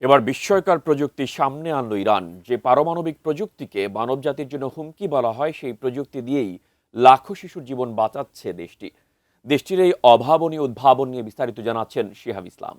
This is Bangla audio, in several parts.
এবার বিস্ময়কর প্রযুক্তি সামনে আনলো ইরান। যে পারমাণবিক প্রযুক্তিকে মানবজাতির জন্য হুমকি বলা হয়, সেই প্রযুক্তি দিয়েই লাখো শিশুর জীবন বাঁচাচ্ছে দেশটির এই অভাবনীয় উদ্ভাবন নিয়ে বিস্তারিত জানাচ্ছেন শিহাব ইসলাম।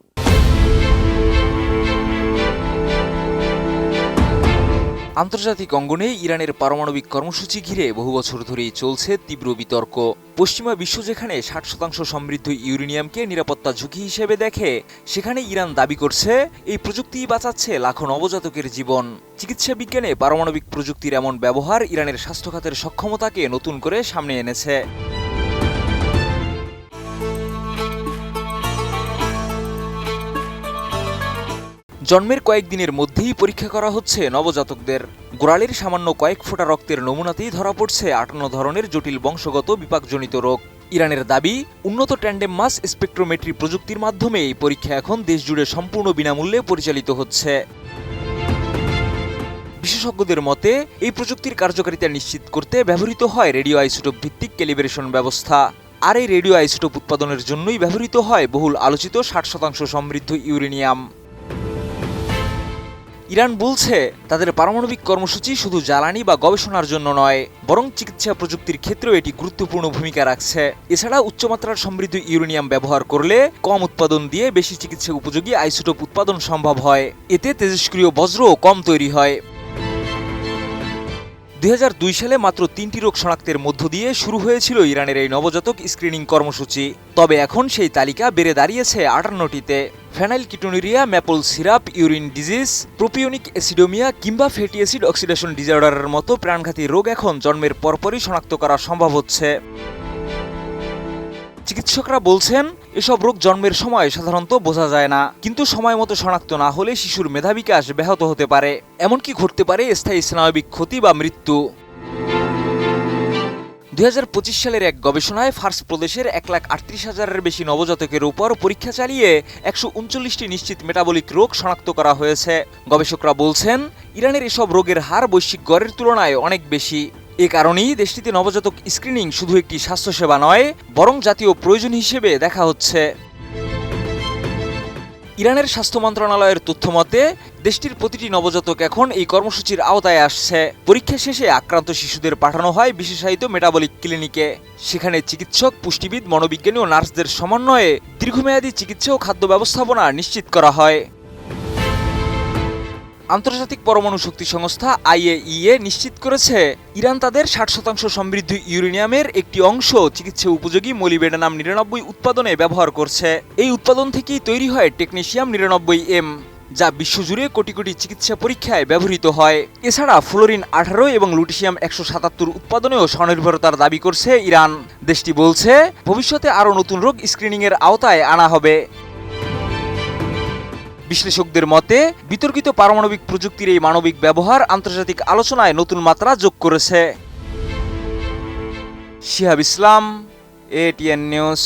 আন্তর্জাতিক অঙ্গনে ইরানের পারমাণবিক কর্মসূচি ঘিরে বহু বছর ধরেই চলছে তীব্র বিতর্ক। পশ্চিমা বিশ্ব যেখানে 60% সমৃদ্ধ ইউরেনিয়ামকে নিরাপত্তা ঝুঁকি হিসেবে দেখে, সেখানে ইরান দাবি করছে এই প্রযুক্তিই বাঁচাচ্ছে লাখো নবজাতকের জীবন। চিকিৎসা বিজ্ঞানে পারমাণবিক প্রযুক্তির এমন ব্যবহার ইরানের স্বাস্থ্য খাতের সক্ষমতাকে নতুন করে সামনে এনেছে। জন্মের কয়েকদিনের মধ্যেই পরীক্ষা করা হচ্ছে নবজাতকদের। গোড়ালির সামান্য কয়েক ফোঁটা রক্তের নমুনাতেই ধরা পড়ছে 58 ধরনের জটিল বংশগত বিপাকজনিত রোগ। ইরানের দাবি, উন্নত ট্যান্ডেম মাস স্পেকট্রোমেট্রি প্রযুক্তির মাধ্যমে এই পরীক্ষা এখন দেশজুড়ে সম্পূর্ণ বিনামূল্যে পরিচালিত হচ্ছে। বিশেষজ্ঞদের মতে, এই প্রযুক্তির কার্যকারিতা নিশ্চিত করতে ব্যবহৃত হয় রেডিও আইসোটোপ ভিত্তিক ক্যালিব্রেশন ব্যবস্থা। আর এই রেডিও আইসোটোপ উৎপাদনের জন্যই ব্যবহৃত হয় বহুল আলোচিত 60% সমৃদ্ধ ইউরেনিয়াম। ইরান বলছে, তাদের পারমাণবিক কর্মসূচি শুধু জ্বালানি বা গবেষণার জন্য নয়, বরং চিকিৎসা প্রযুক্তির ক্ষেত্রেও এটি গুরুত্বপূর্ণ ভূমিকা রাখছে। এছাড়া উচ্চমাত্রার সমৃদ্ধ ইউরেনিয়াম ব্যবহার করলে কম উৎপাদন দিয়ে বেশি চিকিৎসা উপযোগী আইসোটোপ উৎপাদন সম্ভব হয়। এতে তেজস্ক্রিয় বজ্রও কম তৈরি হয়। 2002 সালে মাত্র 3টি রোগ শনাক্তের মধ্য দিয়ে শুরু হয়েছিল ইরানের এই নবজাতক স্ক্রিনিং কর্মসূচি। তবে এখন সেই তালিকা বেড়ে দাঁড়িয়েছে 58টিতে। Phenylketonuria, maple syrup, urine disease, propionic acidaemia কিংবা ফ্যাটি অ্যাসিড অক্সিডেশন ডিসঅর্ডারের মতো প্রাণঘাতী রোগ এখন জন্মের পরপরই শনাক্ত করা সম্ভব হচ্ছে। চিকিৎসকরা বলছেন, এসব রোগ জন্মের সময় সাধারণত বোঝা যায় না, কিন্তু সময় মতো শনাক্ত না হলে শিশুর মেধা বিকাশ ব্যাহত হতে পারে। এমনকি ঘটতে পারে স্থায়ী স্নায়বিক ক্ষতি বা মৃত্যু। 2025 সালের এক গবেষণায় ফার্স প্রদেশের 1,38,000-এর বেশি নবজাতকের উপর পরীক্ষা চালিয়ে 139টি নিশ্চিত মেটাবলিক রোগ শনাক্ত করা হয়েছে। গবেষকরা বলছেন, ইরানের এসব রোগের হার বৈশ্বিক গড়ের তুলনায় অনেক বেশি। এ কারণেই দেশটিতে নবজাতক স্ক্রিনিং শুধু একটি স্বাস্থ্যসেবা নয়, বরং জাতীয় প্রয়োজন হিসেবে দেখা হচ্ছে। ইরানের স্বাস্থ্য মন্ত্রণালয়ের তথ্যমতে, দেশটির প্রতিটি নবজাতক এখন এই কর্মসূচির আওতায় আসছে। পরীক্ষা শেষে আক্রান্ত শিশুদের পাঠানো হয় বিশেষায়িত মেটাবলিক ক্লিনিকে। সেখানে চিকিৎসক, পুষ্টিবিদ, মনোবিজ্ঞানী ও নার্সদের সমন্বয়ে দীর্ঘমেয়াদী চিকিৎসা ও খাদ্য ব্যবস্থাপনা নিশ্চিত করা হয়। আন্তর্জাতিক পরমাণু শক্তি সংস্থা IAEA নিশ্চিত করেছে, ইরান তাদের 60% সমৃদ্ধ ইউরেনিয়ামের একটি অংশ চিকিৎসা উপযোগী মোলিবেডেনাম 99 উৎপাদনে ব্যবহার করছে। এই উৎপাদন থেকেই তৈরি হয় টেকনেশিয়াম 99M, যা বিশ্বজুড়ে কোটি কোটি চিকিৎসা পরীক্ষায় ব্যবহৃত হয়। এছাড়া ফ্লোরিন 18 এবং লুটিশিয়াম 177 উৎপাদনেও স্বনির্ভরতার দাবি করছে ইরান। দেশটি বলছে, ভবিষ্যতে আরও নতুন রোগ স্ক্রিনিংয়ের আওতায় আনা হবে। বিশ্লেষকদের মতে, বিতর্কিত পারমাণবিক প্রযুক্তির এই মানবিক ব্যবহার আন্তর্জাতিক আলোচনায় নতুন মাত্রা যোগ করেছে। শিহাব ইসলাম, ATN নিউজ।